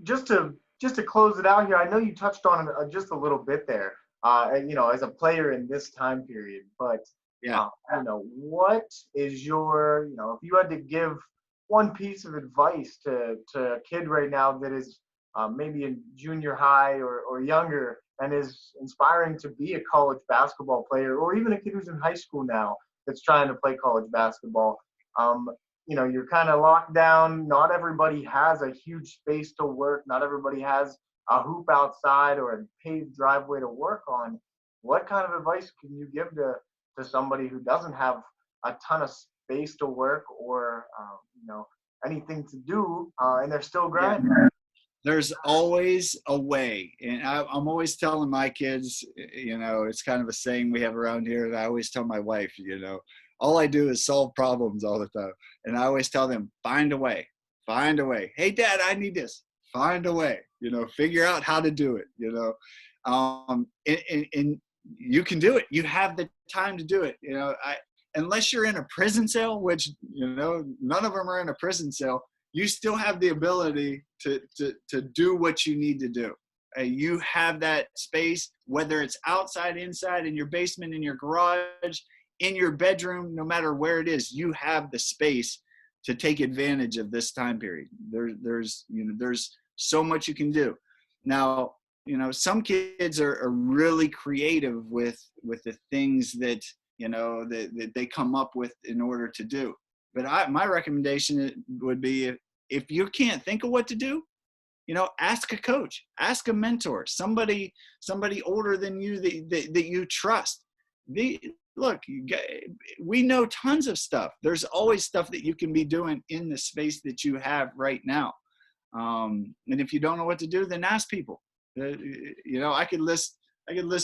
Just to close it out here, I know you touched on it just a little bit there. As a player in this time period, but Yeah. what is your, if you had to give one piece of advice to a kid right now that is maybe in junior high or younger and is inspiring to be a college basketball player, or even a kid who's in high school now that's trying to play college basketball. Um, you're kind of locked down. Not everybody has a huge space to work. Not everybody has a hoop outside or a paved driveway to work on. What kind of advice can you give to somebody who doesn't have a ton of space to work or anything to do, and they're still grinding? There's always a way. And I'm always telling my kids, it's kind of a saying we have around here. And I always tell my wife, all I do is solve problems all the time. And I always tell them, find a way, find a way. Hey, Dad, I need this. Find a way, figure out how to do it, and you can do it. You have the time to do it. Unless you're in a prison cell, which, none of them are in a prison cell, you still have the ability to do what you need to do. You have that space, whether it's outside, inside, in your basement, in your garage, in your bedroom, no matter where it is, you have the space to take advantage of this time period. There's so much you can do. Now, some kids are really creative with the things that, that they come up with in order to do. But my recommendation would be, if you can't think of what to do, ask a coach, ask a mentor, somebody older than you that you trust. Look, we know tons of stuff. There's always stuff that you can be doing in the space that you have right now. And if you don't know what to do, then ask people. I could list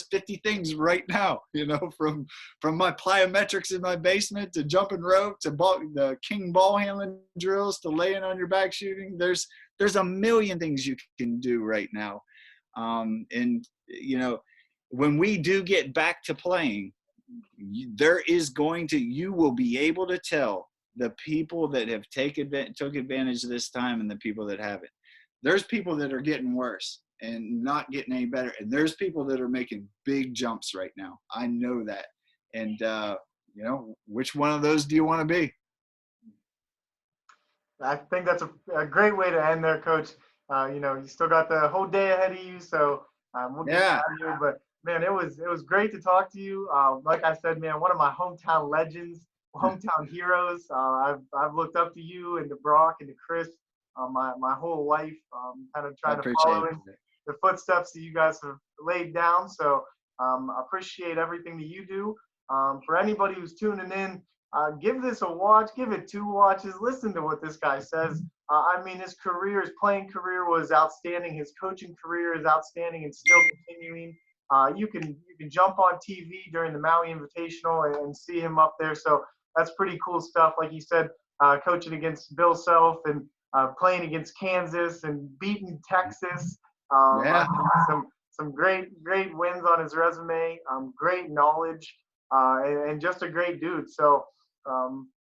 50 things right now, from my plyometrics in my basement to jumping rope to the king ball handling drills to laying on your back shooting. There's a million things you can do right now. And when we do get back to playing, you will be able to tell the people that have took advantage of this time and the people that haven't. There's people that are getting worse and not getting any better, and there's people that are making big jumps right now. I know that. And which one of those do you want to be? I think that's a great way to end there, Coach. You still got the whole day ahead of you, so we'll get out of here. But man, it was great to talk to you. Like I said, man, one of my hometown legends, hometown heroes. I've looked up to you and to Brock and to Chris my whole life, kind of trying to follow in the footsteps that you guys have laid down. So I appreciate everything that you do. For anybody who's tuning in, give this a watch, give it 2 watches, listen to what this guy says. His playing career was outstanding. His coaching career is outstanding and still continuing. You can jump on TV during the Maui Invitational and see him up there. So that's pretty cool stuff. Like you said, coaching against Bill Self and playing against Kansas and beating Texas. Some great wins on his resume. Great knowledge and just a great dude. So,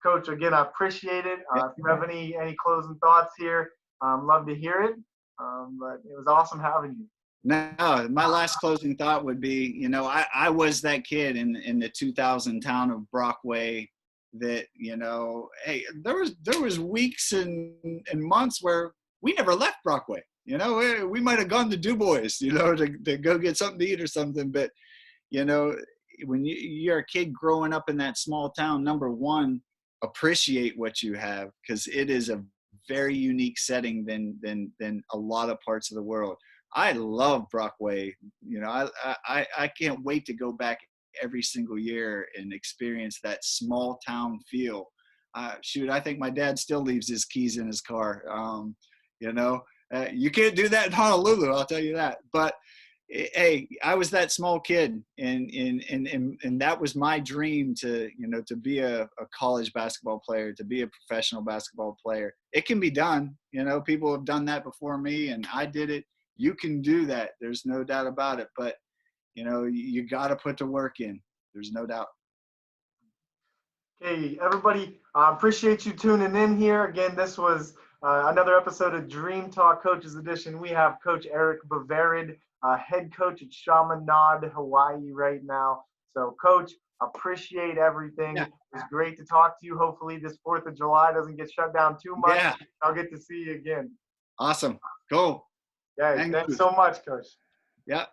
Coach, again, I appreciate it. If you have any closing thoughts here, love to hear it. But it was awesome having you. No, my last closing thought would be, I was that kid in the 2000 town of Brockway that, hey, there was weeks and months where we never left Brockway. We might have gone to DuBois, to go get something to eat or something. But, when you're a kid growing up in that small town, number one, appreciate what you have, because it is a very unique setting than a lot of parts of the world. I love Brockway. I can't wait to go back every single year and experience that small town feel. I think my dad still leaves his keys in his car. You can't do that in Honolulu, I'll tell you that. But hey, I was that small kid, and that was my dream to be a college basketball player, to be a professional basketball player. It can be done. People have done that before me, and I did it. You can do that. There's no doubt about it. But, you know, you got to put the work in. There's no doubt. Okay, everybody, appreciate you tuning in here. Again, this was another episode of Dream Talk Coaches Edition. We have Coach Eric Bovaird, head coach at Chaminade, Hawaii right now. So, Coach, appreciate everything. Yeah. It was great to talk to you. Hopefully this 4th of July doesn't get shut down too much. Yeah. I'll get to see you again. Awesome. Cool. Yeah, thanks so much, Coach. Yeah.